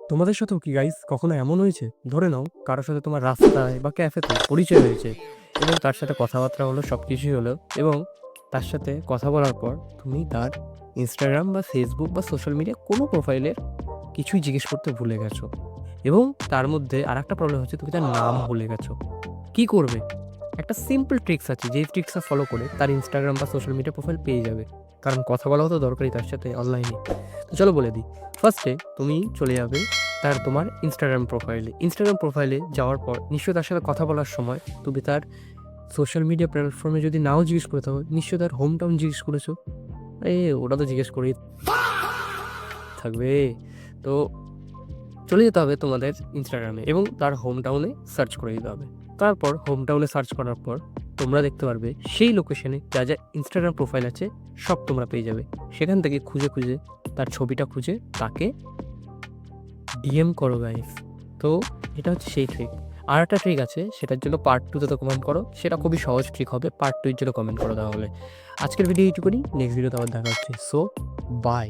তোমাদের সাথেও কি গাইস কখনো এমন হয়েছে, ধরে নাও কারোর সাথে তোমার রাস্তায় বা ক্যাফেতে পরিচয় হয়েছে এবং তার সাথে কথাবার্তা হলো, সব কিছুই হলো, এবং তার সাথে কথা বলার পর তুমি তার ইনস্টাগ্রাম বা ফেসবুক বা সোশ্যাল মিডিয়া কোনো প্রোফাইলের কিছুই জিজ্ঞেস করতে ভুলে গেছো, এবং তার মধ্যে আর একটা প্রবলেম হচ্ছে তুমি তার নাম ভুলে গেছো। কি করবে? একটা সিম্পল ট্রিক্স আছে, যেই ট্রিক্সটা ফলো করে তার ইনস্টাগ্রাম বা সোশ্যাল মিডিয়া প্রোফাইল পেয়ে যাবে, কারণ কথা বলাও তো দরকারি তার সাথে অনলাইনে। তো চলো বলে দিই। ফার্স্টে তুমি চলে যাবে তোমার ইনস্টাগ্রাম প্রোফাইলে যাওয়ার পর নিশ্চয়ই তার সাথে কথা বলার সময় তুমি তার সোশ্যাল মিডিয়া প্ল্যাটফর্মে যদি নাও জিজ্ঞেস করে থাকো, নিশ্চয়ই তার হোম টাউন জিজ্ঞেস করেছো। ওটা তো জিজ্ঞেস করেই থাকবে। তো চলে যেতে হবে তোমাদের ইনস্টাগ্রামে এবং তার হোম টাউনে সার্চ করে দিতে হবে। তারপর হোম টাউনে সার্চ করার পর তোমরা দেখতে পারবে সেই লোকেশনে যা যা ইনস্টাগ্রাম প্রোফাইল আছে সব তোমরা পেয়ে যাবে। সেখান থেকে খুঁজে খুঁজে তার ছবিটা খুঁজে তাকে ডিএম করো গাইস। তো এটা হচ্ছে সেই ট্রিক। আর একটা ট্রিক আছে, সেটার জন্য পার্ট 2 তে তো কমেন্ট করো, সেটা খুবই সহজ ট্রিক হবে। পার্ট 2 এর জন্য কমেন্ট করো তাহলে। আজকের ভিডিও এইটুকুনি, নেক্সট ভিডিওতে আবার দেখা হচ্ছে। So by.